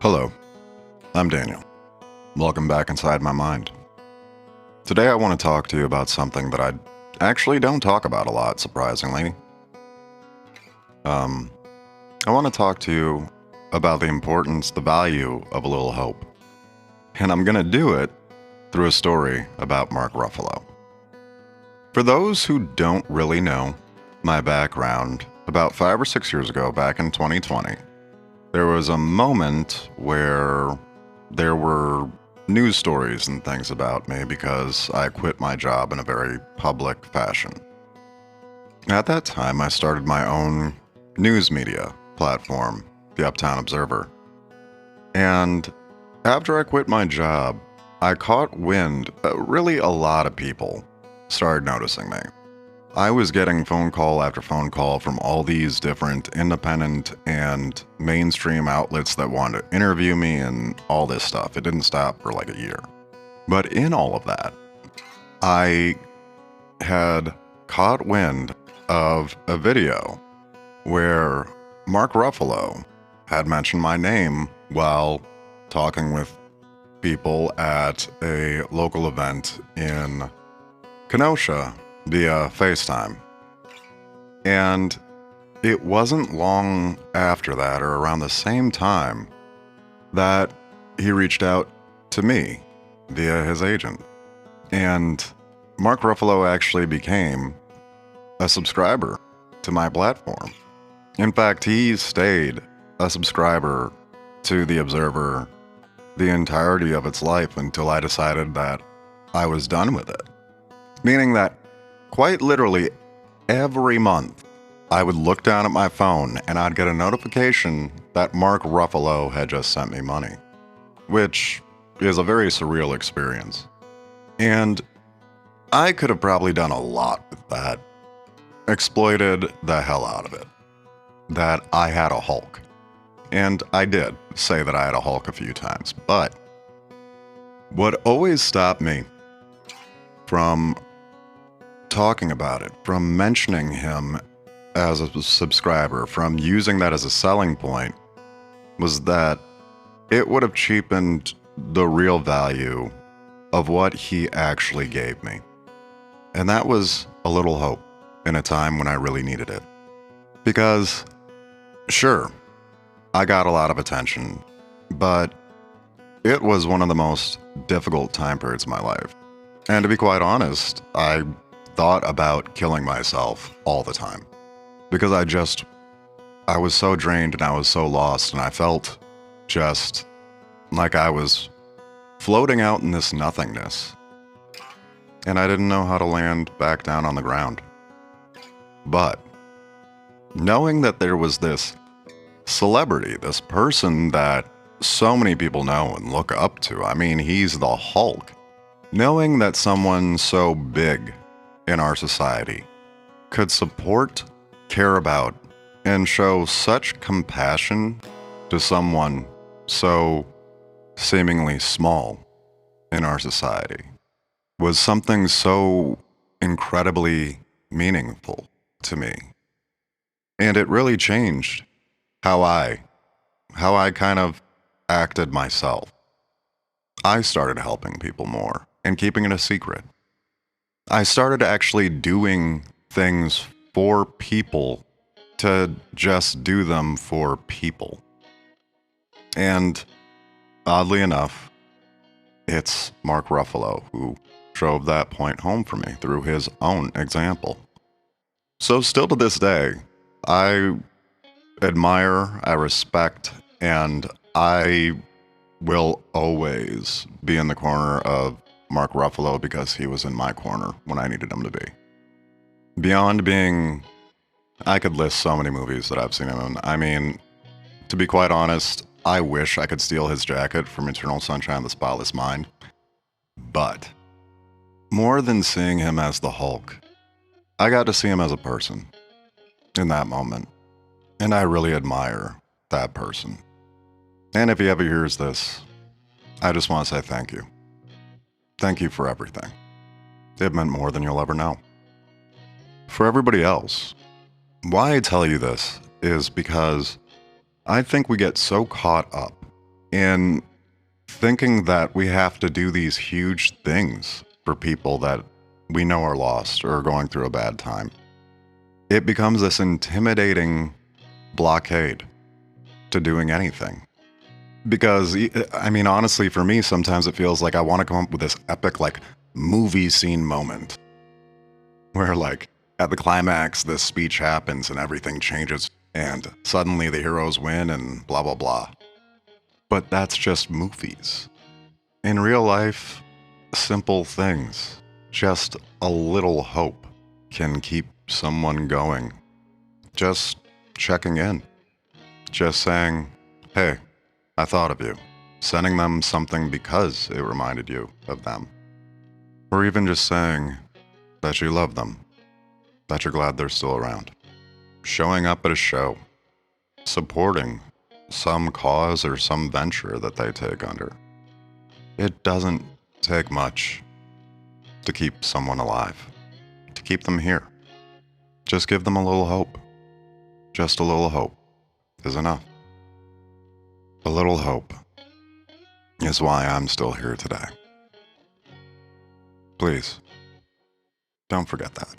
Hello, I'm Daniel. Welcome back inside my mind. Today I want to talk to you about something that I actually don't talk about a lot, surprisingly. Um, I want to talk to you about the importance, the value of a little hope. And I'm going to do it through a story about Mark Ruffalo. For those who don't really know my background, about 5 or 6 years ago, back in 2020, there was a moment where there were news stories and things about me because I quit my job in a very public fashion. At that time, I started my own news media platform, the Uptown Observer. And after I quit my job, I caught wind, really a lot of people started noticing me. I was getting phone call after phone call from all these different independent and mainstream outlets that wanted to interview me and all this stuff. It didn't stop for like a year. But in all of that, I had caught wind of a video where Mark Ruffalo had mentioned my name while talking with people at a local event in Kenosha via FaceTime. And it wasn't long after that, or around the same time, that he reached out to me via his agent. And Mark Ruffalo actually became a subscriber to my platform. In fact, he stayed a subscriber to The Observer the entirety of its life until I decided that I was done with it. Meaning that quite literally every month, I would look down at my phone and I'd get a notification that Mark Ruffalo had just sent me money, which is a very surreal experience. And I could have probably done a lot with that, exploited the hell out of it, that I had a Hulk. And I did say that I had a Hulk a few times, but what always stopped me from talking about it, from mentioning him as a subscriber, from using that as a selling point, was that it would have cheapened the real value of what he actually gave me. And that was a little hope in a time when I really needed it. Because, sure, I got a lot of attention, but it was one of the most difficult time periods of my life. And to be quite honest, I thought about killing myself all the time because I was so drained and I was so lost, and I felt just like I was floating out in this nothingness, and I didn't know how to land back down on the ground. But knowing that there was this celebrity, this person that so many people know and look up to, I mean, he's the Hulk. Knowing that someone so big in our society could support, care about, and show such compassion to someone so seemingly small in our society was something so incredibly meaningful to me. And it really changed how I kind of acted myself. I started helping people more and keeping it a secret. I started actually doing things for people to just do them for people. And oddly enough, it's Mark Ruffalo who drove that point home for me through his own example. So still to this day, I admire, I respect, and I will always be in the corner of Mark Ruffalo because he was in my corner when I needed him to be. Beyond being, I could list so many movies that I've seen him in. I mean, to be quite honest, I wish I could steal his jacket from Eternal Sunshine of the Spotless Mind. But more than seeing him as the Hulk, I got to see him as a person in that moment. And I really admire that person. And if he ever hears this, I just want to say thank you. Thank you for everything. It meant more than you'll ever know. For everybody else, why I tell you this is because I think we get so caught up in thinking that we have to do these huge things for people that we know are lost or are going through a bad time. It becomes this intimidating blockade to doing anything. Because, I mean, honestly, for me, sometimes it feels like I want to come up with this epic, like, movie scene moment where, like, at the climax, this speech happens and everything changes, and suddenly the heroes win and blah, blah, blah. But that's just movies. In real life, simple things, just a little hope, can keep someone going. Just checking in, just saying, hey, I thought of you, sending them something because it reminded you of them, or even just saying that you love them, that you're glad they're still around, showing up at a show, supporting some cause or some venture that they take under. It doesn't take much to keep someone alive, to keep them here. Just give them a little hope. Just a little hope is enough. A little hope is why I'm still here today. Please, don't forget that.